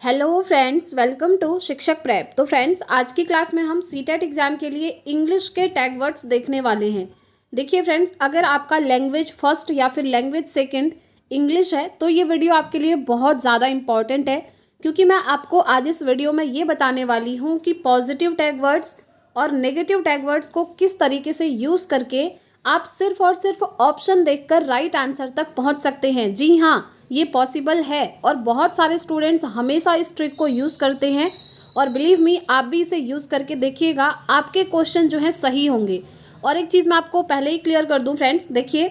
Hello friends, welcome to शिक्षक prep. तो friends, आज की क्लास में हम सीटेट एग्ज़ाम के लिए इंग्लिश के टैग वर्ड्स देखने वाले हैं। देखिए फ्रेंड्स, अगर आपका लैंग्वेज फर्स्ट या फिर लैंग्वेज सेकंड इंग्लिश है तो ये वीडियो आपके लिए बहुत ज़्यादा इंपॉर्टेंट है, क्योंकि मैं आपको आज इस वीडियो में ये बताने वाली हूँ कि पॉजिटिव टैग वर्ड्स और नेगेटिव टैग वर्ड्स को किस तरीके से यूज़ करके आप सिर्फ और सिर्फ ऑप्शन देखकर राइट आंसर तक पहुँच सकते हैं। जी हाँ, ये पॉसिबल है और बहुत सारे स्टूडेंट्स हमेशा इस ट्रिक को यूज़ करते हैं और बिलीव मी, आप भी इसे यूज़ करके देखिएगा, आपके क्वेश्चन जो हैं सही होंगे। और एक चीज़ मैं आपको पहले ही क्लियर कर दूं फ्रेंड्स, देखिए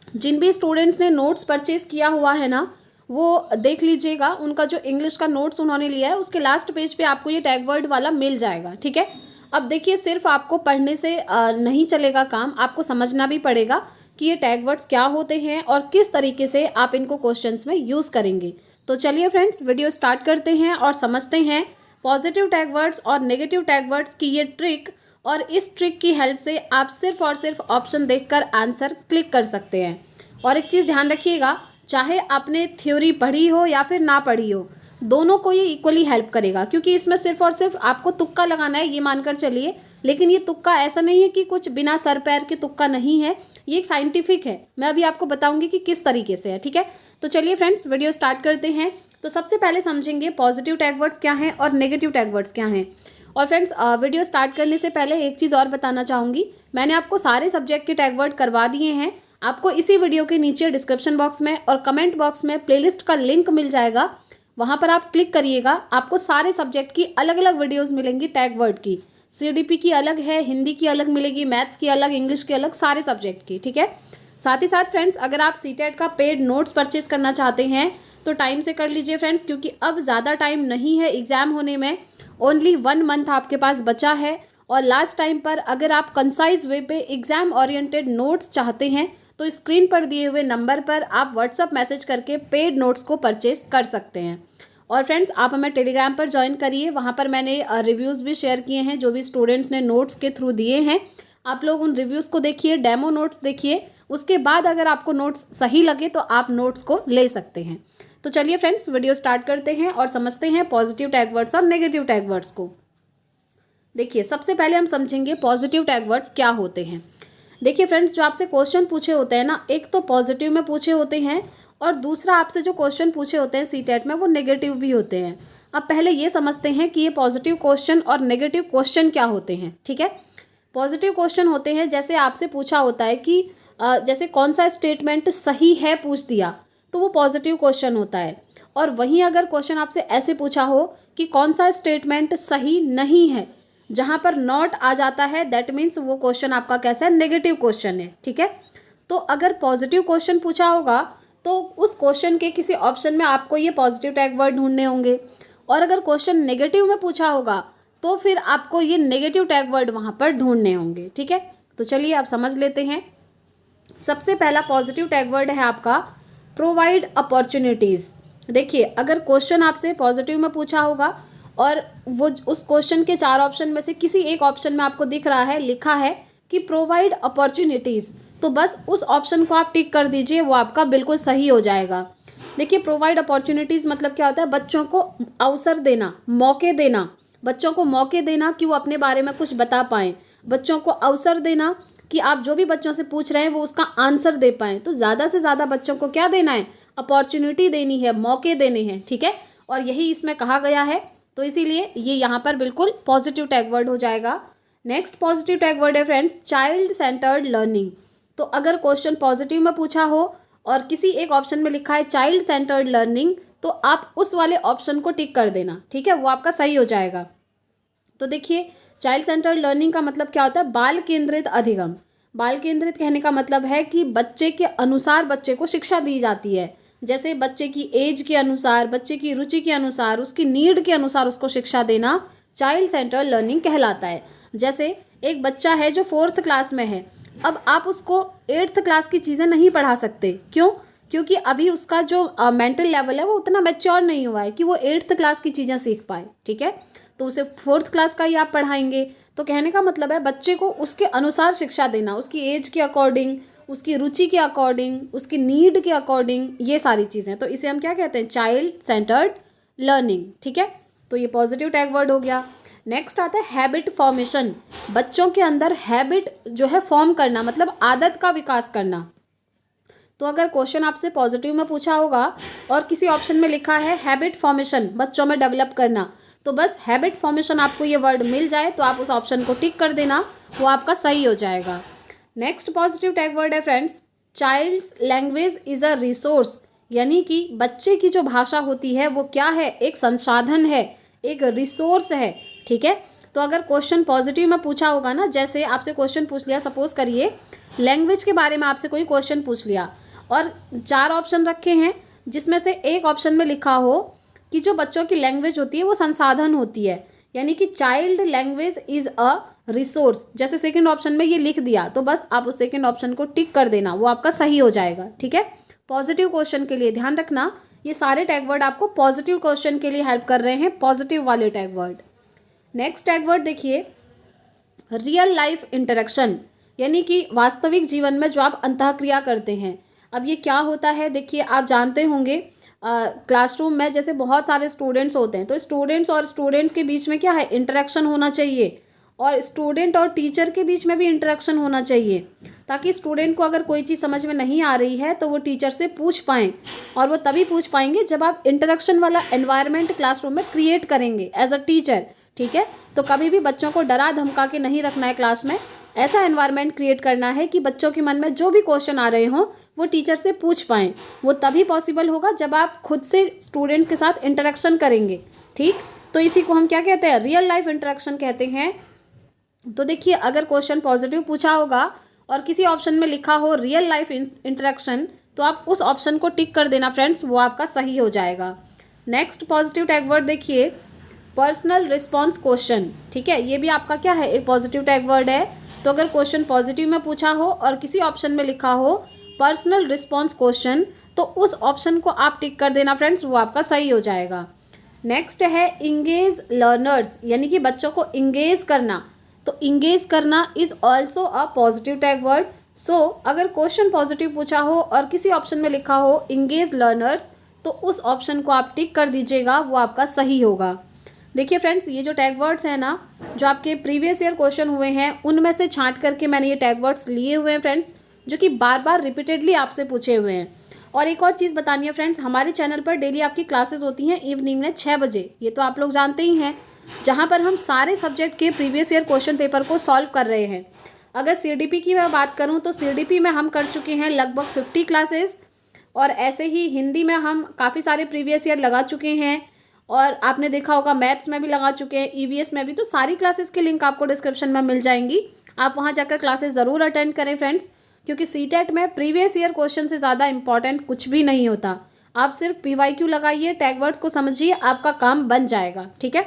जिन भी स्टूडेंट्स ने नोट्स परचेज़ किया हुआ है ना, वो देख लीजिएगा, उनका जो इंग्लिश का नोट्स उन्होंने लिया है उसके लास्ट पेज पे आपको ये टैग वर्ड वाला मिल जाएगा। ठीक है, अब देखिए सिर्फ आपको पढ़ने से नहीं चलेगा काम, आपको समझना भी पड़ेगा कि ये टैग वर्ड्स क्या होते हैं और किस तरीके से आप इनको क्वेश्चंस में यूज़ करेंगे। तो चलिए फ्रेंड्स, वीडियो स्टार्ट करते हैं और समझते हैं पॉजिटिव टैग वर्ड्स और नेगेटिव टैग वर्ड्स की ये ट्रिक। और इस ट्रिक की हेल्प से आप सिर्फ और सिर्फ ऑप्शन देखकर आंसर क्लिक कर सकते हैं। और एक चीज़ ध्यान रखिएगा, चाहे आपने थ्योरी पढ़ी हो या फिर ना पढ़ी हो, दोनों को ये इक्वली हेल्प करेगा, क्योंकि इसमें सिर्फ और सिर्फ आपको तुक्का लगाना है, ये मानकर चलिए। लेकिन ये तुक्का ऐसा नहीं है कि कुछ बिना सर पैर के तुक्का नहीं है, ये एक साइंटिफिक है। मैं अभी आपको बताऊंगी कि किस तरीके से है। ठीक है, तो चलिए फ्रेंड्स, वीडियो स्टार्ट करते हैं। तो सबसे पहले समझेंगे पॉजिटिव टैग वर्ड्स क्या हैं और नेगेटिव टैग वर्ड्स क्या हैं। और फ्रेंड्स, वीडियो स्टार्ट करने से पहले एक चीज़ और बताना चाहूँगी, मैंने आपको सारे सब्जेक्ट के टैग वर्ड करवा दिए हैं। आपको इसी वीडियो के नीचे डिस्क्रिप्शन बॉक्स में और कमेंट बॉक्स में प्लेलिस्ट का लिंक मिल जाएगा, वहाँ पर आप क्लिक करिएगा। आपको सारे सब्जेक्ट की अलग अलग वीडियोज़ मिलेंगी टैग वर्ड की। सीडीपी की अलग है, हिंदी की अलग मिलेगी, मैथ्स की अलग, इंग्लिश की अलग, सारे सब्जेक्ट की। ठीक है, साथ ही साथ फ्रेंड्स, अगर आप सीटेट का पेड नोट्स परचेज करना चाहते हैं तो टाइम से कर लीजिए फ्रेंड्स, क्योंकि अब ज़्यादा टाइम नहीं है एग्ज़ाम होने में, ओनली 1 मंथ आपके पास बचा है। और लास्ट टाइम पर अगर आप कंसाइज वे पे एग्ज़ाम ओरिएंटेड नोट्स चाहते हैं तो स्क्रीन पर दिए हुए नंबर पर आप व्हाट्सअप मैसेज करके पेड नोट्स को परचेज कर सकते हैं। और फ्रेंड्स, आप हमें टेलीग्राम पर ज्वाइन करिए, वहाँ पर मैंने रिव्यूज़ भी शेयर किए हैं जो भी स्टूडेंट्स ने नोट्स के थ्रू दिए हैं। आप लोग उन रिव्यूज़ को देखिए, डेमो नोट्स देखिए, उसके बाद अगर आपको नोट्स सही लगे तो आप नोट्स को ले सकते हैं। तो चलिए फ्रेंड्स, वीडियो स्टार्ट करते हैं और समझते हैं पॉजिटिव टैग वर्ड्स और नेगेटिव टैग वर्ड्स को। देखिए, सबसे पहले हम समझेंगे पॉजिटिव टैग वर्ड्स क्या होते हैं। देखिए फ्रेंड्स, जो आपसे क्वेश्चन पूछे होते हैं ना, एक तो पॉजिटिव में पूछे होते हैं और दूसरा आपसे जो क्वेश्चन पूछे होते हैं सीटेट में वो नेगेटिव भी होते हैं। अब पहले ये समझते हैं कि ये पॉजिटिव क्वेश्चन और नेगेटिव क्वेश्चन क्या होते हैं। ठीक है, पॉजिटिव क्वेश्चन होते हैं जैसे आपसे पूछा होता है कि जैसे कौन सा स्टेटमेंट सही है पूछ दिया, तो वो पॉजिटिव क्वेश्चन होता है। और वहीं अगर क्वेश्चन आपसे ऐसे पूछा हो कि कौन सा स्टेटमेंट सही नहीं है, जहाँ पर नॉट आ जाता है, दैट मीन्स वो क्वेश्चन आपका कैसा है, नेगेटिव क्वेश्चन है। ठीक है, तो अगर पॉजिटिव क्वेश्चन पूछा होगा तो उस क्वेश्चन के किसी ऑप्शन में आपको ये पॉजिटिव टैग वर्ड ढूंढने होंगे, और अगर क्वेश्चन नेगेटिव में पूछा होगा तो फिर आपको ये नेगेटिव टैग वर्ड वहाँ पर ढूंढने होंगे। ठीक है, तो चलिए आप समझ लेते हैं। सबसे पहला पॉजिटिव टैग वर्ड है आपका प्रोवाइड अपॉर्चुनिटीज़। देखिए, अगर क्वेश्चन आपसे पॉजिटिव में पूछा होगा और वो उस क्वेश्चन के 4 ऑप्शन में से किसी एक ऑप्शन में आपको दिख रहा है, लिखा है कि प्रोवाइड अपॉर्चुनिटीज़, तो बस उस ऑप्शन को आप टिक कर दीजिए, वो आपका बिल्कुल सही हो जाएगा। देखिए, प्रोवाइड अपॉर्चुनिटीज़ मतलब क्या होता है, बच्चों को अवसर देना, मौके देना, बच्चों को मौके देना कि वो अपने बारे में कुछ बता पाएँ, बच्चों को अवसर देना कि आप जो भी बच्चों से पूछ रहे हैं वो उसका आंसर दे पाएँ। तो ज़्यादा से ज़्यादा बच्चों को क्या देना है, अपॉर्चुनिटी देनी है, मौके देने हैं। ठीक है, और यही इसमें कहा गया है, तो इसीलिए ये यहाँ पर बिल्कुल पॉजिटिव टैग वर्ड हो जाएगा। नेक्स्ट पॉजिटिव टैग वर्ड है फ्रेंड्स चाइल्ड सेंटर्ड लर्निंग। तो अगर क्वेश्चन पॉजिटिव में पूछा हो और किसी एक ऑप्शन में लिखा है चाइल्ड सेंटर्ड लर्निंग, तो आप उस वाले ऑप्शन को टिक कर देना। ठीक है, वो आपका सही हो जाएगा। तो देखिए, चाइल्ड सेंटर्ड लर्निंग का मतलब क्या होता है, बाल केंद्रित अधिगम। बाल केंद्रित कहने का मतलब है कि बच्चे के अनुसार बच्चे को शिक्षा दी जाती है, जैसे बच्चे की एज के अनुसार, बच्चे की रुचि के अनुसार, उसकी नीड के अनुसार उसको शिक्षा देना चाइल्ड सेंटर्ड लर्निंग कहलाता है। जैसे एक बच्चा है जो 4th क्लास में है, अब आप उसको 8th क्लास की चीज़ें नहीं पढ़ा सकते। क्यों? क्योंकि अभी उसका जो मेंटल लेवल है वो उतना मैच्योर नहीं हुआ है कि वो 8th क्लास की चीज़ें सीख पाए। ठीक है, तो उसे 4th क्लास का ही आप पढ़ाएंगे। तो कहने का मतलब है बच्चे को उसके अनुसार शिक्षा देना, उसकी एज के अकॉर्डिंग, उसकी रुचि के अकॉर्डिंग, उसकी नीड के अकॉर्डिंग, ये सारी चीज़ें। तो इसे हम क्या कहते हैं, चाइल्ड सेंटर्ड लर्निंग, ठीक है। तो ये पॉजिटिव टैग वर्ड हो गया। नेक्स्ट आता है हैबिट फॉर्मेशन, बच्चों के अंदर हैबिट जो है फॉर्म करना, मतलब आदत का विकास करना। तो अगर क्वेश्चन आपसे पॉजिटिव में पूछा होगा और किसी ऑप्शन में लिखा है हैबिट फॉर्मेशन, बच्चों में डेवलप करना, तो बस हैबिट फॉर्मेशन आपको ये वर्ड मिल जाए तो आप उस ऑप्शन को टिक कर देना, वो आपका सही हो जाएगा। नेक्स्ट पॉजिटिव टैग वर्ड है friends, childs language is a resource, यानी कि बच्चे की जो भाषा होती है वो क्या है, एक संसाधन है, एक रिसोर्स है, ठीक है। तो अगर क्वेश्चन पॉजिटिव में पूछा होगा ना, जैसे आपसे क्वेश्चन पूछ लिया, सपोज करिए लैंग्वेज के बारे में आपसे कोई क्वेश्चन पूछ लिया और 4 ऑप्शन रखे हैं, जिसमें से एक ऑप्शन में लिखा हो कि जो बच्चों की लैंग्वेज होती है वो संसाधन होती है, यानी कि child language is a resource, जैसे सेकंड ऑप्शन में ये लिख दिया, तो बस आप उस सेकंड ऑप्शन को टिक कर देना, वो आपका सही हो जाएगा, ठीक है। पॉजिटिव क्वेश्चन के लिए ध्यान रखना, ये सारे टैग वर्ड आपको पॉजिटिव क्वेश्चन के लिए हेल्प कर रहे हैं, पॉजिटिव वाले tag word. Next tag word देखिए, रियल लाइफ इंटरेक्शन, यानी कि वास्तविक जीवन में जो आप अंतःक्रिया करते हैं। अब ये क्या होता है, देखिए आप जानते होंगे क्लासरूम में जैसे बहुत सारे स्टूडेंट्स होते हैं, तो स्टूडेंट्स और स्टूडेंट्स के बीच में क्या है, इंटरेक्शन होना चाहिए, और स्टूडेंट और टीचर के बीच में भी इंटरेक्शन होना चाहिए, ताकि स्टूडेंट को अगर कोई चीज़ समझ में नहीं आ रही है तो वो टीचर से पूछ पाएँ, और वो तभी पूछ पाएंगे जब आप इंटरेक्शन वाला एनवायरनमेंट क्लासरूम में क्रिएट करेंगे एज अ टीचर, ठीक है। तो कभी भी बच्चों को डरा धमका के नहीं रखना है क्लास में, ऐसा एनवायरनमेंट क्रिएट करना है कि बच्चों के मन में जो भी क्वेश्चन आ रहे हों वो टीचर से पूछ पाएँ। वो तभी पॉसिबल होगा जब आप खुद से स्टूडेंट के साथ इंटरेक्शन करेंगे, ठीक। तो इसी को हम क्या कहते हैं, रियल लाइफ इंटरेक्शन कहते हैं। तो देखिए अगर क्वेश्चन पॉजिटिव पूछा होगा और किसी ऑप्शन में लिखा हो रियल लाइफ इंटरेक्शन, तो आप उस ऑप्शन को टिक कर देना फ्रेंड्स, वो आपका सही हो जाएगा। नेक्स्ट पॉजिटिव टैग वर्ड देखिए, पर्सनल रिस्पॉन्स क्वेश्चन, ठीक है, ये भी आपका क्या है, एक पॉजिटिव टैग वर्ड है। तो अगर क्वेश्चन पॉजिटिव में पूछा हो और किसी ऑप्शन में लिखा हो पर्सनल रिस्पॉन्स क्वेश्चन, तो उस ऑप्शन को आप टिक कर देना फ्रेंड्स, वो आपका सही हो जाएगा। नेक्स्ट है इंगेज लर्नर्स, यानी कि बच्चों को इंगेज करना, तो इंगेज करना is also a positive tag word. So अगर क्वेश्चन पॉजिटिव पूछा हो और किसी ऑप्शन में लिखा हो इंगेज लर्नर्स, तो उस ऑप्शन को आप टिक कर दीजिएगा, वो आपका सही होगा। देखिए फ्रेंड्स, ये जो टैग वर्ड्स हैं ना, जो आपके प्रीवियस ईयर क्वेश्चन हुए हैं उनमें से छांट करके मैंने ये टैग वर्ड्स लिए हुए हैं फ्रेंड्स, जो कि बार बार रिपीटेडली आपसे पूछे हुए हैं। और एक और चीज़ बतानी है फ्रेंड्स, हमारे चैनल पर डेली आपकी क्लासेस होती हैं इवनिंग में 6 बजे, ये तो आप लोग जानते ही हैं, जहाँ पर हम सारे सब्जेक्ट के प्रीवियस ईयर क्वेश्चन पेपर को सॉल्व कर रहे हैं। अगर सीडीपी की मैं बात करूँ तो सीडीपी में हम कर चुके हैं लगभग 50 क्लासेस, और ऐसे ही हिंदी में हम काफ़ी सारे प्रीवियस ईयर लगा चुके हैं, और आपने देखा होगा मैथ्स में भी लगा चुके हैं, ईवीएस में भी। तो सारी क्लासेस के लिंक आपको डिस्क्रिप्शन में मिल जाएंगी, आप वहाँ जाकर क्लासेस ज़रूर अटेंड करें फ्रेंड्स, क्योंकि सीटेट में प्रीवियस ईयर क्वेश्चन से ज़्यादा इंपॉर्टेंट कुछ भी नहीं होता। आप सिर्फ पीवाईक्यू लगाइए, टैग वर्ड्स को समझिए, आपका काम बन जाएगा, ठीक है।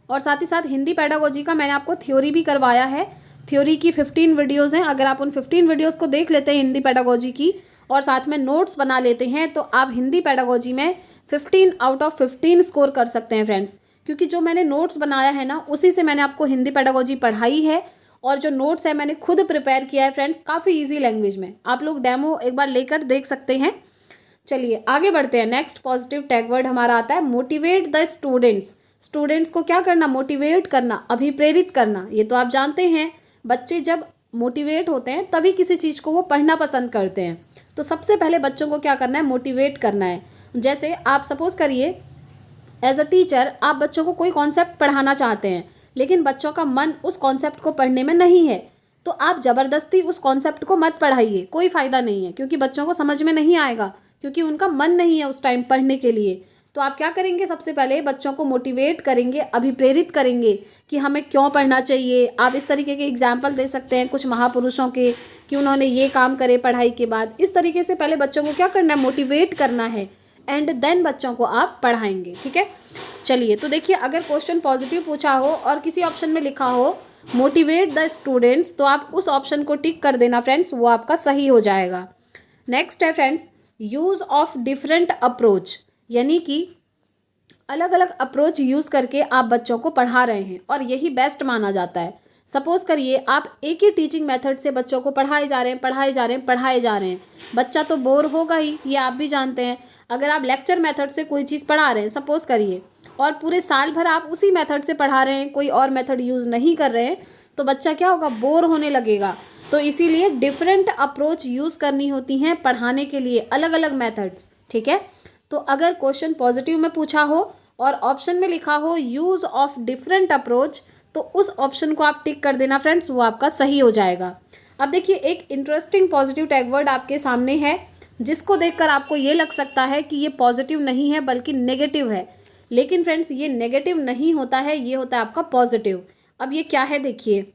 और साथ ही साथ हिंदी पेडागोजी का मैंने आपको थ्योरी भी करवाया है, थ्योरी की 15 वीडियोज़ हैं, अगर आप उन 15 वीडियोज़ को देख लेते हैं हिंदी पेडागोजी की, और साथ में नोट्स बना लेते हैं, तो आप हिंदी पेडागोजी में 15 आउट ऑफ 15 स्कोर कर सकते हैं फ्रेंड्स। क्योंकि जो मैंने नोट्स बनाया है ना, उसी से मैंने आपको हिंदी पेडागोजी पढ़ाई है, और जो नोट्स है मैंने खुद प्रिपेयर किया है फ्रेंड्स, काफ़ी ईजी लैंग्वेज में। आप लोग डेमो एक बार लेकर देख सकते हैं। चलिए आगे बढ़ते हैं। नेक्स्ट पॉजिटिव टैग वर्ड हमारा आता है मोटिवेट द स्टूडेंट्स। स्टूडेंट्स को क्या करना, मोटिवेट करना, अभिप्रेरित करना। ये तो आप जानते हैं, बच्चे जब मोटिवेट होते हैं तभी किसी चीज़ को वो पढ़ना पसंद करते हैं। तो सबसे पहले बच्चों को क्या करना है, मोटिवेट करना है। जैसे आप सपोज करिए एज अ टीचर आप बच्चों को कोई कॉन्सेप्ट पढ़ाना चाहते हैं, लेकिन बच्चों का मन उस कॉन्सेप्ट को पढ़ने में नहीं है, तो आप ज़बरदस्ती उस कॉन्सेप्ट को मत पढ़ाइए, कोई फ़ायदा नहीं है, क्योंकि बच्चों को समझ में नहीं आएगा, क्योंकि उनका मन नहीं है उस टाइम पढ़ने के लिए। तो आप क्या करेंगे, सबसे पहले बच्चों को मोटिवेट करेंगे, अभिप्रेरित करेंगे कि हमें क्यों पढ़ना चाहिए। आप इस तरीके के एग्जाम्पल दे सकते हैं कुछ महापुरुषों के, कि उन्होंने ये काम करे पढ़ाई के बाद। इस तरीके से पहले बच्चों को क्या करना है, मोटिवेट करना है, एंड देन बच्चों को आप पढ़ाएंगे, ठीक है। चलिए तो देखिए, अगर क्वेश्चन पॉजिटिव पूछा हो और किसी ऑप्शन में लिखा हो मोटिवेट द स्टूडेंट्स, तो आप उस ऑप्शन को टिक कर देना फ्रेंड्स, वो आपका सही हो जाएगा। नेक्स्ट है friends use of different approach, यानी कि अलग अलग अप्रोच यूज़ करके आप बच्चों को पढ़ा रहे हैं, और यही बेस्ट माना जाता है। सपोज़ करिए आप एक ही टीचिंग मेथड से बच्चों को पढ़ाए जा रहे हैं, बच्चा तो बोर होगा ही, ये आप भी जानते हैं। अगर आप लेक्चर मेथड से कोई चीज़ पढ़ा रहे हैं सपोज करिए, और पूरे साल भर आप उसी मेथड से पढ़ा रहे हैं, कोई और मेथड यूज़ नहीं कर रहे हैं, तो बच्चा क्या होगा, बोर होने लगेगा। तो इसीलिए डिफरेंट अप्रोच यूज़ करनी होती हैं पढ़ाने के लिए, अलग अलग मेथड्स, ठीक है। तो अगर क्वेश्चन पॉजिटिव में पूछा हो और ऑप्शन में लिखा हो यूज़ ऑफ डिफरेंट अप्रोच, तो उस ऑप्शन को आप टिक कर देना फ्रेंड्स, वो आपका सही हो जाएगा। अब देखिए एक इंटरेस्टिंग पॉजिटिव टैग वर्ड आपके सामने है, जिसको देखकर आपको ये लग सकता है कि ये पॉजिटिव नहीं है बल्कि नेगेटिव है, लेकिन फ्रेंड्स ये नेगेटिव नहीं होता है, ये होता है आपका पॉजिटिव। अब ये क्या है देखिए,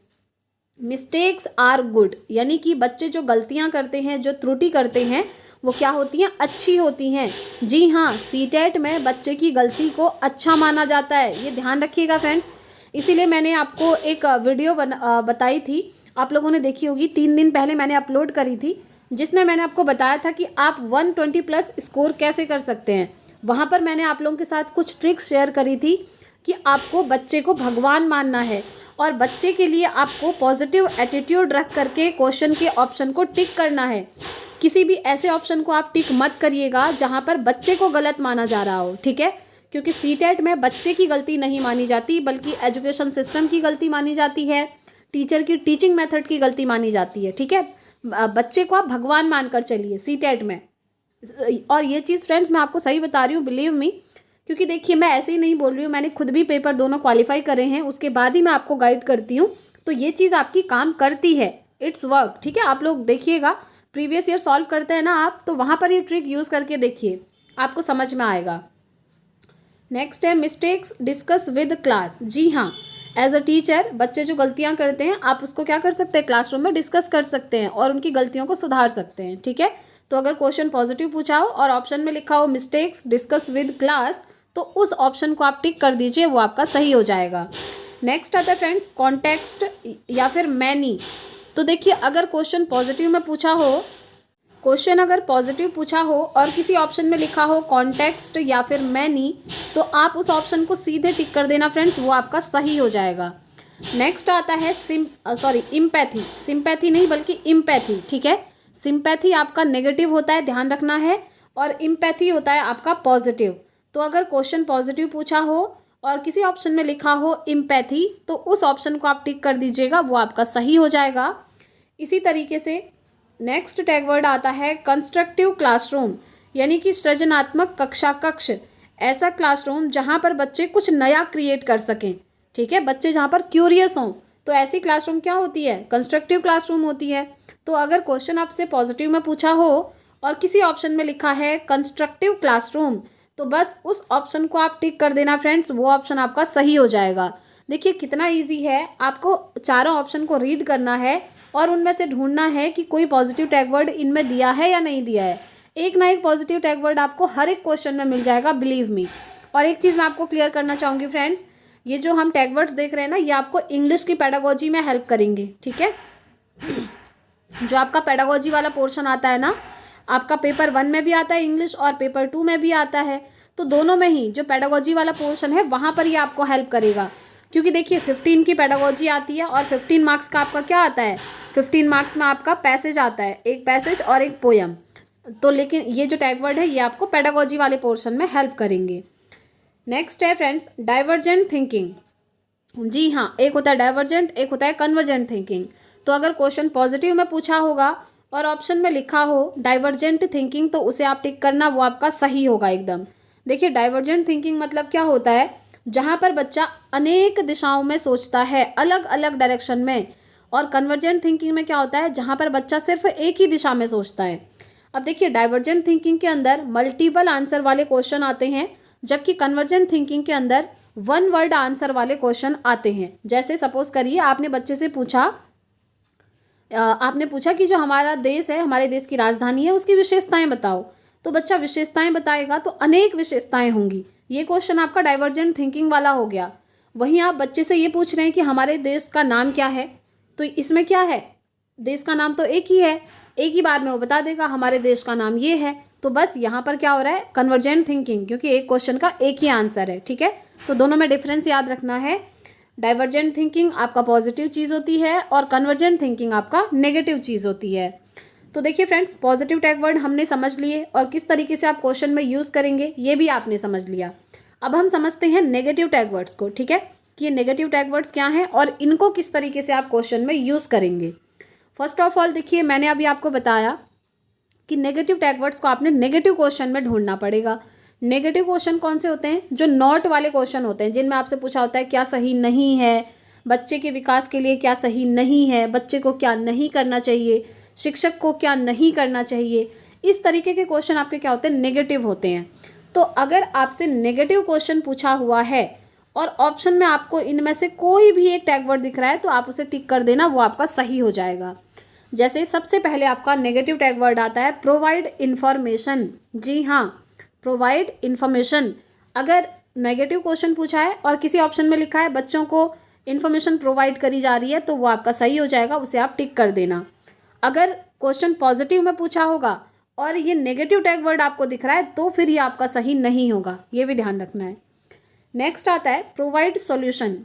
मिस्टेक्स आर गुड, यानी कि बच्चे जो गलतियां करते हैं, जो त्रुटि करते हैं, वो क्या होती हैं, अच्छी होती हैं। जी हाँ, सीटेट में बच्चे की गलती को अच्छा माना जाता है, ये ध्यान रखिएगा फ्रेंड्स। इसीलिए मैंने आपको एक वीडियो बताई थी, आप लोगों ने देखी होगी, 3 दिन पहले मैंने अपलोड करी थी, जिसमें मैंने आपको बताया था कि आप 120 प्लस स्कोर कैसे कर सकते हैं। वहाँ पर मैंने आप लोगों के साथ कुछ ट्रिक्स शेयर करी थी कि आपको बच्चे को भगवान मानना है, और बच्चे के लिए आपको पॉजिटिव एटीट्यूड रख करके क्वेश्चन के ऑप्शन को टिक करना है। किसी भी ऐसे ऑप्शन को आप टिक मत करिएगा जहाँ पर बच्चे को गलत माना जा रहा हो, ठीक है, क्योंकि सीटेट में बच्चे की गलती नहीं मानी जाती, बल्कि एजुकेशन सिस्टम की गलती मानी जाती है, टीचर की टीचिंग मेथड की गलती मानी जाती है, ठीक है। बच्चे को आप भगवान मानकर चलिए सीटेट में। और ये चीज़ फ्रेंड्स मैं आपको सही बता रही हूँ, बिलीव मी, क्योंकि देखिए मैं ऐसे ही नहीं बोल रही हूँ, मैंने खुद भी पेपर दोनों क्वालिफाई करे हैं, उसके बाद ही मैं आपको गाइड करती हूँ। तो ये चीज़ आपकी काम करती है, इट्स वर्क, ठीक है। आप लोग देखिएगा, प्रीवियस ईयर सॉल्व करते हैं ना आप, तो वहाँ पर ये ट्रिक यूज़ करके देखिए, आपको समझ में आएगा। नेक्स्ट है मिस्टेक्स डिस्कस विद क्लास। जी हाँ, एज अ टीचर बच्चे जो गलतियाँ करते हैं, आप उसको क्या कर सकते हैं, क्लासरूम में डिस्कस कर सकते हैं और उनकी गलतियों को सुधार सकते हैं, ठीक है। तो अगर क्वेश्चन पॉजिटिव पूछा हो और ऑप्शन में लिखा हो मिस्टेक्स डिस्कस विद क्लास, तो उस ऑप्शन को आप टिक कर दीजिए, वो आपका सही हो जाएगा। नेक्स्ट आता है फ्रेंड्स कॉन्टेक्स्ट या फिर मैनी। तो देखिए अगर क्वेश्चन पॉजिटिव में पूछा हो, क्वेश्चन अगर पॉजिटिव पूछा हो और किसी ऑप्शन में लिखा हो कॉन्टेक्स्ट या फिर मैनी, तो आप उस ऑप्शन को सीधे टिक कर देना फ्रेंड्स, वो आपका सही हो जाएगा। नेक्स्ट आता है इम्पैथी, सिंपैथी नहीं बल्कि इम्पैथी, ठीक है। सिंपैथी आपका नेगेटिव होता है, ध्यान रखना है, और इम्पैथी होता है आपका पॉजिटिव। तो अगर क्वेश्चन पॉजिटिव पूछा हो और किसी ऑप्शन में लिखा हो इम्पैथी, तो उस ऑप्शन को आप टिक कर दीजिएगा, वो आपका सही हो जाएगा। इसी तरीके से नेक्स्ट टैग वर्ड आता है कंस्ट्रक्टिव क्लासरूम, यानी कि सृजनात्मक कक्षा कक्ष, ऐसा क्लासरूम जहाँ पर बच्चे कुछ नया क्रिएट कर सकें, ठीक है, बच्चे जहाँ पर क्यूरियस हों, तो ऐसी क्लासरूम क्या होती है, कंस्ट्रक्टिव क्लासरूम होती है। तो अगर क्वेश्चन आपसे पॉजिटिव में पूछा हो और किसी ऑप्शन में लिखा है कंस्ट्रक्टिव क्लासरूम, तो बस उस ऑप्शन को आप टिक कर देना फ्रेंड्स, वो ऑप्शन आपका सही हो जाएगा। देखिए कितना इजी है, आपको चारों ऑप्शन को रीड करना है और उनमें से ढूंढना है कि कोई पॉजिटिव टैग वर्ड इनमें दिया है या नहीं दिया है। एक ना एक पॉजिटिव टैग वर्ड आपको हर एक क्वेश्चन में मिल जाएगा, बिलीव मी। और एक चीज़ मैं आपको क्लियर करना चाहूँगी फ्रेंड्स, ये जो हम टैग वर्ड्स देख रहे हैं ना, ये आपको इंग्लिश की पेडागोजी में हेल्प करेंगे, ठीक है। जो आपका पेडागोजी वाला पोर्शन आता है ना, आपका पेपर 1 में भी आता है इंग्लिश और पेपर 2 में भी आता है, तो दोनों में ही जो पेडागोजी वाला पोर्शन है वहाँ पर ये आपको हेल्प करेगा। क्योंकि देखिए 15 की पेडागोजी आती है और 15 मार्क्स का आपका क्या आता है, 15 मार्क्स में आपका पैसेज आता है, एक पैसेज और एक पोयम। तो लेकिन ये जो टैग वर्ड है ये आपको पेडागोजी वाले पोर्शन में हेल्प करेंगे। नेक्स्ट है फ्रेंड्स डाइवर्जेंट थिंकिंग। जी हाँ, एक होता है डाइवर्जेंट, एक होता है कन्वर्जेंट थिंकिंग। तो अगर क्वेश्चन पॉजिटिव में पूछा होगा और ऑप्शन में लिखा हो डाइवर्जेंट थिंकिंग, तो उसे आप टिक करना, वो आपका सही होगा एकदम। देखिए डाइवर्जेंट थिंकिंग मतलब क्या होता है, जहाँ पर बच्चा अनेक दिशाओं में सोचता है, अलग अलग डायरेक्शन में। और कन्वर्जेंट थिंकिंग में क्या होता है, जहाँ पर बच्चा सिर्फ एक ही दिशा में सोचता है। अब देखिए डाइवर्जेंट थिंकिंग के अंदर मल्टीपल आंसर वाले क्वेश्चन आते हैं, जबकि कन्वर्जेंट थिंकिंग के अंदर 1 वर्ड आंसर वाले क्वेश्चन आते हैं। जैसे सपोज करिए आपने बच्चे से पूछा, आपने पूछा कि जो हमारा देश है, हमारे देश की राजधानी है, उसकी विशेषताएं बताओ। तो बच्चा विशेषताएं बताएगा तो अनेक विशेषताएं होंगी, ये क्वेश्चन आपका डाइवर्जेंट थिंकिंग वाला हो गया। वहीं आप बच्चे से ये पूछ रहे हैं कि हमारे देश का नाम क्या है, तो इसमें क्या है, देश का नाम तो एक ही है, एक ही बार में वो बता देगा हमारे देश का नाम ये है। तो बस यहाँ पर क्या हो रहा है, कन्वर्जेंट थिंकिंग, क्योंकि एक क्वेश्चन का एक ही आंसर है, ठीक है। तो दोनों में डिफरेंस याद रखना है। डाइवर्जेंट थिंकिंग आपका पॉजिटिव चीज़ होती है और कन्वर्जेंट थिंकिंग आपका नेगेटिव चीज़ होती है। तो देखिए फ्रेंड्स, पॉजिटिव टैग वर्ड हमने समझ लिए और किस तरीके से आप क्वेश्चन में यूज़ करेंगे ये भी आपने समझ लिया। अब हम समझते हैं नेगेटिव टैग वर्ड्स को, ठीक है, कि ये नेगेटिव टैग वर्ड्स क्या हैं और इनको किस तरीके से आप क्वेश्चन में यूज़ करेंगे। फर्स्ट ऑफ ऑल देखिए, मैंने अभी आपको बताया कि नेगेटिव टैग वर्ड्स को आपने नेगेटिव क्वेश्चन में ढूंढना पड़ेगा। नेगेटिव क्वेश्चन कौन से होते हैं? जो नॉट वाले क्वेश्चन होते हैं, जिनमें आपसे पूछा होता है क्या सही नहीं है, बच्चे के विकास के लिए क्या सही नहीं है, बच्चे को क्या नहीं करना चाहिए, शिक्षक को क्या नहीं करना चाहिए। इस तरीके के क्वेश्चन आपके क्या होते हैं? नेगेटिव होते हैं। तो अगर आपसे नेगेटिव क्वेश्चन पूछा हुआ है और ऑप्शन में आपको इनमें से कोई भी एक टैग वर्ड दिख रहा है तो आप उसे टिक कर देना, वो आपका सही हो जाएगा। जैसे सबसे पहले आपका नेगेटिव टैग वर्ड आता है प्रोवाइड इन्फॉर्मेशन। जी हाँ, प्रोवाइड इन्फॉर्मेशन। अगर नेगेटिव क्वेश्चन पूछा है और किसी ऑप्शन में लिखा है बच्चों को इन्फॉर्मेशन प्रोवाइड करी जा रही है तो वो आपका सही हो जाएगा, उसे आप टिक कर देना। अगर क्वेश्चन पॉजिटिव में पूछा होगा और ये नेगेटिव टैग वर्ड आपको दिख रहा है तो फिर ये आपका सही नहीं होगा, ये भी ध्यान रखना है। नेक्स्ट आता है प्रोवाइड सॉल्यूशन।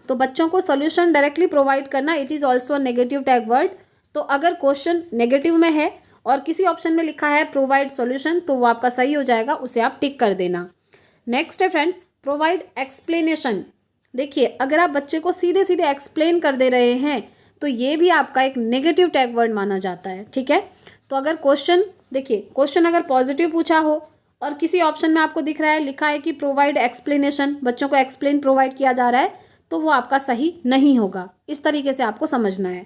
तो बच्चों को सॉल्यूशन डायरेक्टली प्रोवाइड करना, it is also a negative tag word. तो अगर क्वेश्चन नेगेटिव में है और किसी ऑप्शन में लिखा है प्रोवाइड सॉल्यूशन तो वो आपका सही हो जाएगा, उसे आप टिक कर देना। नेक्स्ट है फ्रेंड्स प्रोवाइड एक्सप्लेनेशन। देखिए, अगर आप बच्चे को सीधे सीधे एक्सप्लेन कर दे रहे हैं तो ये भी आपका एक नेगेटिव टैग वर्ड माना जाता है, ठीक है। तो अगर क्वेश्चन देखिए, क्वेश्चन अगर पॉजिटिव पूछा हो और किसी ऑप्शन में आपको दिख रहा है लिखा है कि प्रोवाइड एक्सप्लेनेशन, बच्चों को एक्सप्लेन प्रोवाइड किया जा रहा है, तो वो आपका सही नहीं होगा। इस तरीके से आपको समझना है।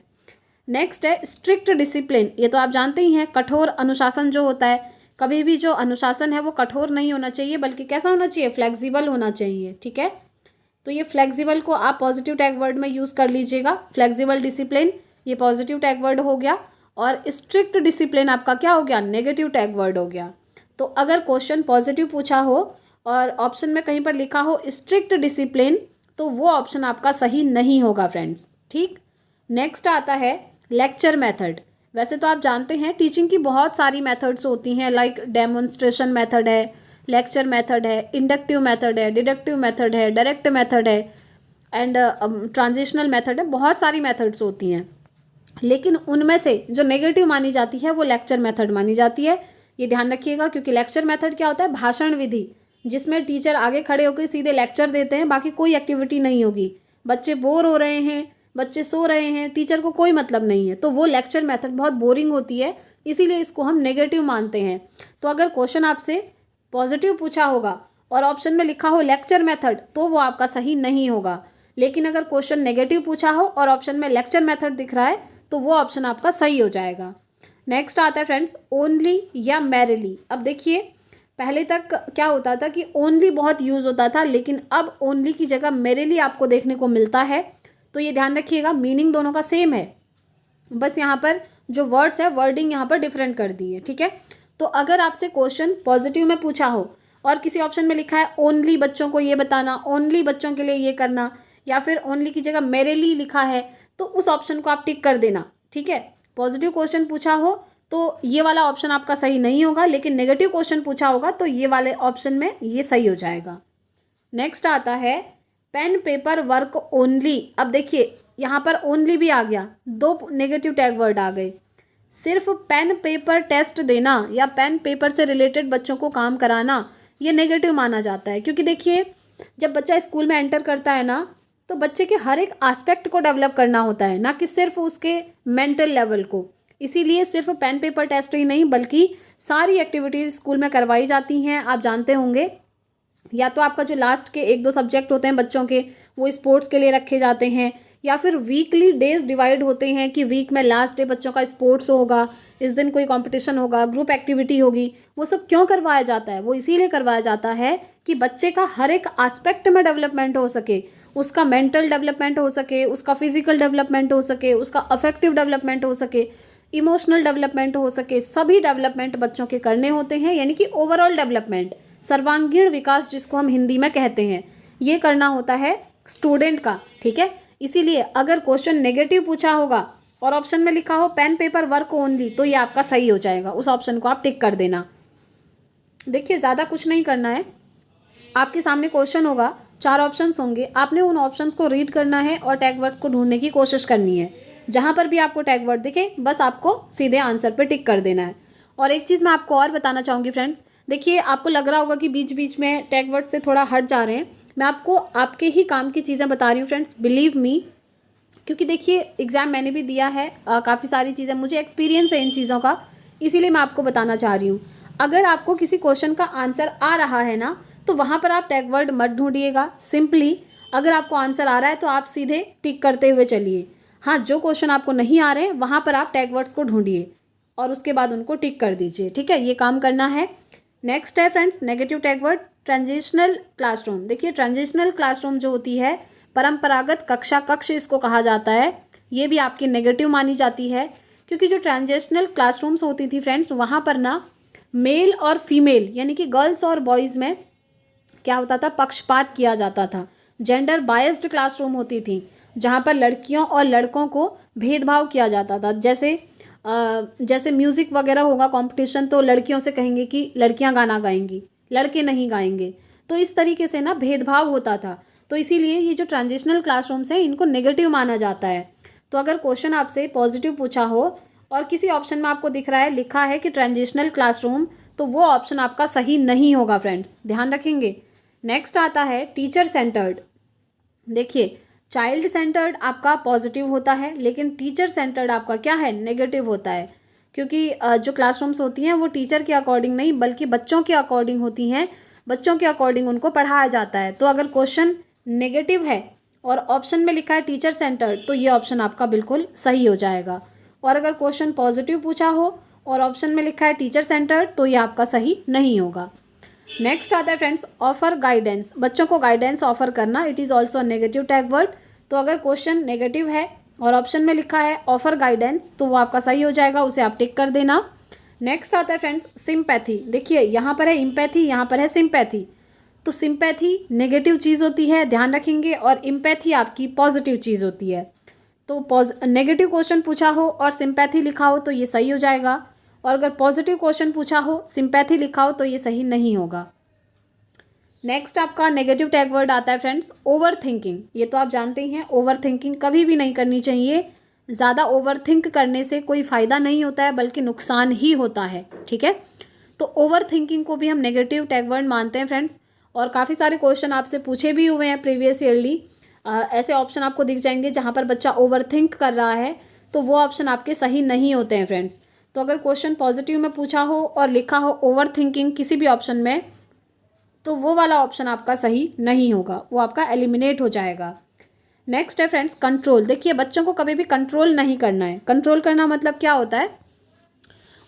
नेक्स्ट है स्ट्रिक्ट डिसिप्लिन। ये तो आप जानते ही हैं, कठोर अनुशासन जो होता है। कभी भी जो अनुशासन है वो कठोर नहीं होना चाहिए, बल्कि कैसा होना चाहिए? फ्लेक्सिबल होना चाहिए, ठीक है। तो ये फ्लेक्सिबल को आप पॉजिटिव टैग वर्ड में यूज़ कर लीजिएगा। फ्लेक्सिबल डिसिप्लिन ये पॉजिटिव टैग वर्ड हो गया और स्ट्रिक्ट डिसिप्लिन आपका क्या हो गया? नेगेटिव टैग वर्ड हो गया। तो अगर क्वेश्चन पॉजिटिव पूछा हो और ऑप्शन में कहीं पर लिखा हो स्ट्रिक्ट डिसिप्लिन तो वो ऑप्शन आपका सही नहीं होगा फ्रेंड्स, ठीक। नेक्स्ट आता है लेक्चर मेथड। वैसे तो आप जानते हैं टीचिंग की बहुत सारी मेथड्स होती हैं, लाइक डेमोन्स्ट्रेशन मेथड है, लेक्चर मेथड है, इंडक्टिव मेथड है, डिडक्टिव मेथड है, डायरेक्ट मेथड है एंड ट्रांजिशनल मेथड है। बहुत सारी मेथड्स होती हैं, लेकिन उनमें से जो नेगेटिव मानी जाती है वो लेक्चर मेथड मानी जाती है। ये ध्यान रखिएगा, क्योंकि लेक्चर मेथड क्या होता है? भाषण विधि, जिसमें टीचर आगे खड़े होकर सीधे लेक्चर देते हैं, बाकी कोई एक्टिविटी नहीं होगी। बच्चे बोर हो रहे हैं, बच्चे सो रहे हैं, टीचर को कोई मतलब नहीं है, तो वो लेक्चर मेथड बहुत बोरिंग होती है, इसीलिए इसको हम नेगेटिव मानते हैं। तो अगर क्वेश्चन आपसे पॉजिटिव पूछा होगा और ऑप्शन में लिखा हो लेक्चर मेथड तो वो आपका सही नहीं होगा। लेकिन अगर क्वेश्चन नेगेटिव पूछा हो और ऑप्शन में लेक्चर मेथड दिख रहा है तो वो ऑप्शन आपका सही हो जाएगा। नेक्स्ट आता है फ्रेंड्स ओनली या मैरिली। अब देखिए, पहले तक क्या होता था कि ओनली बहुत यूज़ होता था, लेकिन अब ओनली की जगह मैरिली आपको देखने को मिलता है। तो ये ध्यान रखिएगा, मीनिंग दोनों का सेम है, बस यहाँ पर जो वर्ड्स है वर्डिंग यहाँ पर डिफरेंट कर दी है, ठीक है। तो अगर आपसे क्वेश्चन पॉजिटिव में पूछा हो और किसी ऑप्शन में लिखा है ओनली बच्चों को ये बताना, ओनली बच्चों के लिए ये करना, या फिर ओनली की जगह मैरिली लिखा है तो उस ऑप्शन को आप टिक कर देना, ठीक है। पॉजिटिव क्वेश्चन पूछा हो तो ये वाला ऑप्शन आपका सही नहीं होगा, लेकिन नेगेटिव क्वेश्चन पूछा होगा तो ये वाले ऑप्शन में ये सही हो जाएगा। नेक्स्ट आता है पेन पेपर वर्क ओनली। अब देखिए, यहाँ पर ओनली भी आ गया, दो नेगेटिव टैग वर्ड आ गए। सिर्फ पेन पेपर टेस्ट देना या पेन पेपर से रिलेटेड बच्चों को काम कराना ये नेगेटिव माना जाता है, क्योंकि देखिए जब बच्चा स्कूल में एंटर करता है ना तो बच्चे के हर एक एस्पेक्ट को डेवलप करना होता है, ना कि सिर्फ उसके मेंटल लेवल को। इसीलिए सिर्फ पेन पेपर टेस्ट ही नहीं बल्कि सारी एक्टिविटीज़ स्कूल में करवाई जाती हैं। आप जानते होंगे, या तो आपका जो लास्ट के 1-2 सब्जेक्ट होते हैं बच्चों के वो स्पोर्ट्स के लिए रखे जाते हैं, या फिर वीकली डेज डिवाइड होते हैं कि वीक में लास्ट डे बच्चों का स्पोर्ट्स होगा, इस दिन कोई कंपटीशन होगा, ग्रुप एक्टिविटी होगी। वो सब क्यों करवाया जाता है? वो इसीलिए करवाया जाता है कि बच्चे का हर एक एस्पेक्ट में डेवलपमेंट हो सके, उसका मेंटल डेवलपमेंट हो सके, उसका फिजिकल डेवलपमेंट हो सके, उसका अफेक्टिव डेवलपमेंट हो सके, इमोशनल डेवलपमेंट हो सके। सभी डेवलपमेंट बच्चों के करने होते हैं, यानी कि ओवरऑल डेवलपमेंट, सर्वांगीण विकास जिसको हम हिंदी में कहते हैं, ये करना होता है स्टूडेंट का, ठीक है। इसीलिए अगर क्वेश्चन नेगेटिव पूछा होगा और ऑप्शन में लिखा हो पेन पेपर वर्क ओनली तो ये आपका सही हो जाएगा, उस ऑप्शन को आप टिक कर देना। देखिए, ज़्यादा कुछ नहीं करना है, आपके सामने क्वेश्चन होगा, 4 ऑप्शंस होंगे, आपने उन ऑप्शंस को रीड करना है और टैग वर्ड्स को ढूंढने की कोशिश करनी है। जहाँ पर भी आपको टैग वर्ड दिखे बस आपको सीधे आंसर पे टिक कर देना है। और एक चीज़ मैं आपको और बताना चाहूँगी फ्रेंड्स, देखिए आपको लग रहा होगा कि बीच बीच में टैग वर्ड से थोड़ा हट जा रहे हैं, मैं आपको आपके ही काम की चीज़ें बता रही हूँ फ्रेंड्स, बिलीव मी, क्योंकि देखिए एग्ज़ाम मैंने भी दिया है, काफ़ी सारी चीज़ें मुझे एक्सपीरियंस है इन चीज़ों का, इसीलिए मैं आपको बताना चाह रही हूँ। अगर आपको किसी क्वेश्चन का आंसर आ रहा है ना, तो वहाँ पर आप टैग वर्ड मत ढूंढिएगा, सिंपली अगर आपको आंसर आ रहा है तो आप सीधे टिक करते हुए चलिए। हाँ, जो क्वेश्चन आपको नहीं आ रहे हैं वहाँ पर आप टैग वर्ड्स को ढूंढिए और उसके बाद उनको टिक कर दीजिए, ठीक है, ये काम करना है। नेक्स्ट है friends negative tag word, transitional classroom. देखिए ट्रांजिशनल क्लासरूम जो होती है, परंपरागत कक्षा कक्ष इसको कहा जाता है, ये भी आपकी नेगेटिव मानी जाती है, क्योंकि जो ट्रांजिशनल क्लासरूम्स होती थी फ्रेंड्स, वहाँ पर ना मेल और फीमेल यानी कि गर्ल्स और बॉयज़ में क्या होता था, पक्षपात किया जाता था। जेंडर बायस्ड क्लासरूम होती थी, जहाँ पर लड़कियों और लड़कों को भेदभाव किया जाता था। जैसे म्यूज़िक वगैरह होगा कंपटीशन, तो लड़कियों से कहेंगे कि लड़कियाँ गाना गाएंगी, लड़के नहीं गाएंगे, तो इस तरीके से ना भेदभाव होता था। तो इसीलिए ये जो ट्रांजिशनल क्लासरूम्स हैं इनको नेगेटिव माना जाता है। तो अगर क्वेश्चन आपसे पॉजिटिव पूछा हो और किसी ऑप्शन में आपको दिख रहा है, लिखा है कि ट्रांजिशनल क्लासरूम, तो वो ऑप्शन आपका सही नहीं होगा फ्रेंड्स, ध्यान रखेंगे। नेक्स्ट आता है टीचर सेंटर्ड। देखिए चाइल्ड सेंटर्ड आपका पॉजिटिव होता है, लेकिन टीचर सेंटर्ड आपका क्या है, नेगेटिव होता है, क्योंकि जो क्लासरूम्स होती हैं वो टीचर के अकॉर्डिंग नहीं बल्कि बच्चों के अकॉर्डिंग होती हैं, बच्चों के अकॉर्डिंग उनको पढ़ाया जाता है। तो अगर क्वेश्चन नेगेटिव है और ऑप्शन में लिखा है टीचर सेंटर्ड, तो ये ऑप्शन आपका बिल्कुल सही हो जाएगा। और अगर क्वेश्चन पॉजिटिव पूछा हो और ऑप्शन में लिखा है टीचर सेंटर्ड, तो ये आपका सही नहीं होगा। नेक्स्ट आता है फ्रेंड्स ऑफर गाइडेंस, बच्चों को गाइडेंस ऑफर करना, it is also negative tag word. तो अगर क्वेश्चन नेगेटिव है और ऑप्शन में लिखा है ऑफर गाइडेंस, तो वो आपका सही हो जाएगा, उसे आप टिक कर देना। नेक्स्ट आता है फ्रेंड्स सिंपैथी। देखिए यहाँ पर है इम्पैथी, यहाँ पर है सिंपैथी। तो सिंपैथी नेगेटिव चीज़ होती है, ध्यान रखेंगे, और इम्पैथी आपकी पॉजिटिव चीज़ होती है। तो नेगेटिव क्वेश्चन पूछा हो और सिंपैथी लिखा हो तो ये सही हो जाएगा, और अगर पॉजिटिव क्वेश्चन पूछा हो सिंपैथी लिखा हो तो ये सही नहीं होगा। नेक्स्ट आपका नेगेटिव टैग वर्ड आता है फ्रेंड्स ओवर थिंकिंग। ये तो आप जानते ही हैं, ओवर थिंकिंग कभी भी नहीं करनी चाहिए, ज़्यादा ओवर थिंक करने से कोई फ़ायदा नहीं होता है बल्कि नुकसान ही होता है, ठीक है। तो ओवर थिंकिंग को भी हम नेगेटिव टैग वर्ड मानते हैं फ्रेंड्स, और काफ़ी सारे क्वेश्चन आपसे पूछे भी हुए हैं प्रीवियस ईयरली। ऐसे ऑप्शन आपको दिख जाएंगे जहाँ पर बच्चा ओवर थिंक कर रहा है, तो वो ऑप्शन आपके सही नहीं होते हैं फ्रेंड्स। तो अगर क्वेश्चन पॉजिटिव में पूछा हो और लिखा हो ओवर थिंकिंग किसी भी ऑप्शन में, तो वो वाला ऑप्शन आपका सही नहीं होगा, वो आपका एलिमिनेट हो जाएगा। नेक्स्ट है फ्रेंड्स कंट्रोल। देखिए बच्चों को कभी भी कंट्रोल नहीं करना है। कंट्रोल करना मतलब क्या होता है,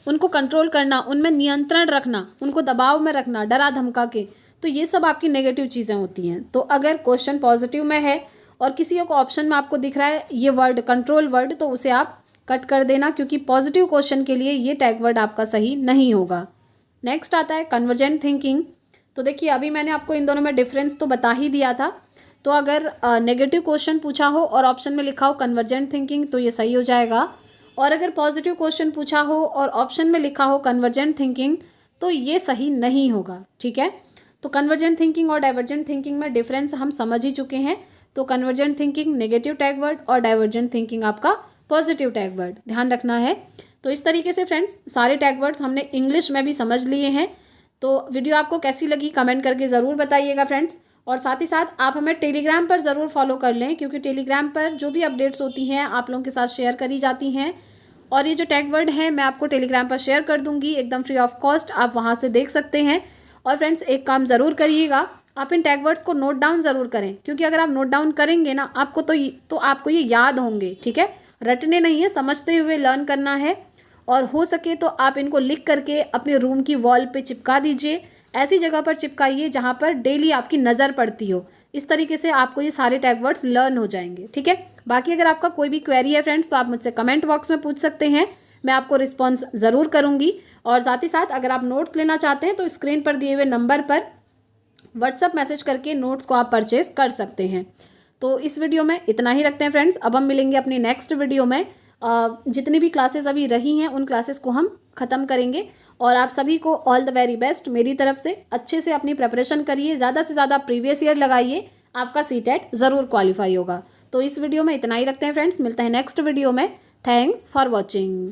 उनको कंट्रोल करना, उनमें नियंत्रण रखना, उनको दबाव में रखना, डरा धमका के, तो ये सब आपकी नेगेटिव चीज़ें होती हैं। तो अगर क्वेश्चन पॉजिटिव में है और किसी को ऑप्शन में आपको दिख रहा है ये वर्ड कंट्रोल वर्ड, तो उसे आप कट कर देना, क्योंकि पॉजिटिव क्वेश्चन के लिए ये टैग वर्ड आपका सही नहीं होगा। नेक्स्ट आता है कन्वर्जेंट थिंकिंग। तो देखिए अभी मैंने आपको इन दोनों में डिफरेंस तो बता ही दिया था। तो अगर नेगेटिव क्वेश्चन पूछा हो और ऑप्शन में लिखा हो कन्वर्जेंट थिंकिंग, तो ये सही हो जाएगा, और अगर पॉजिटिव क्वेश्चन पूछा हो और ऑप्शन में लिखा हो कन्वर्जेंट थिंकिंग, तो ये सही नहीं होगा, ठीक है। तो कन्वर्जेंट थिंकिंग और डाइवर्जेंट थिंकिंग में डिफरेंस हम समझ ही चुके हैं। तो convergent thinking negative tag word और डाइवर्जेंट थिंकिंग आपका पॉजिटिव टैग वर्ड, ध्यान रखना है। तो इस तरीके से फ्रेंड्स सारे टैग वर्ड्स हमने इंग्लिश में भी समझ लिए हैं। तो वीडियो आपको कैसी लगी कमेंट करके ज़रूर बताइएगा फ्रेंड्स, और साथ ही साथ आप हमें टेलीग्राम पर ज़रूर फॉलो कर लें, क्योंकि टेलीग्राम पर जो भी अपडेट्स होती हैं आप लोगों के साथ शेयर करी जाती हैं। और ये जो टैग वर्ड है मैं आपको टेलीग्राम पर शेयर कर दूंगी एकदम फ्री ऑफ कॉस्ट, आप वहाँ से देख सकते हैं। और फ्रेंड्स एक काम ज़रूर करिएगा, आप इन टैग वर्ड्स को नोट डाउन ज़रूर करें, क्योंकि अगर आप नोट डाउन करेंगे ना आपको तो आपको ये याद होंगे, ठीक है। रटने नहीं है, समझते हुए लर्न करना है। और हो सके तो आप इनको लिख करके अपने रूम की वॉल पे चिपका दीजिए, ऐसी जगह पर चिपकाइए जहाँ पर डेली आपकी नज़र पड़ती हो। इस तरीके से आपको ये सारे टैग वर्ड्स लर्न हो जाएंगे, ठीक है। बाकी अगर आपका कोई भी क्वेरी है फ्रेंड्स तो आप मुझसे कमेंट बॉक्स में पूछ सकते हैं, मैं आपको रिस्पॉन्स ज़रूर करूँगी। और साथ ही साथ अगर आप नोट्स लेना चाहते हैं तो स्क्रीन पर दिए हुए नंबर पर व्हाट्सअप मैसेज करके नोट्स को आप परचेज कर सकते हैं। तो इस वीडियो में इतना ही रखते हैं फ्रेंड्स, अब हम मिलेंगे अपनी नेक्स्ट वीडियो में। जितनी भी क्लासेस अभी रही हैं उन क्लासेस को हम ख़त्म करेंगे, और आप सभी को ऑल द वेरी बेस्ट मेरी तरफ से। अच्छे से अपनी प्रिपरेशन करिए, ज़्यादा से ज़्यादा प्रीवियस ईयर लगाइए, आपका सीटेट ज़रूर क्वालिफाई होगा। तो इस वीडियो में इतना ही रखते हैं फ्रेंड्स, मिलते हैं नेक्स्ट वीडियो में। Thanks for watching.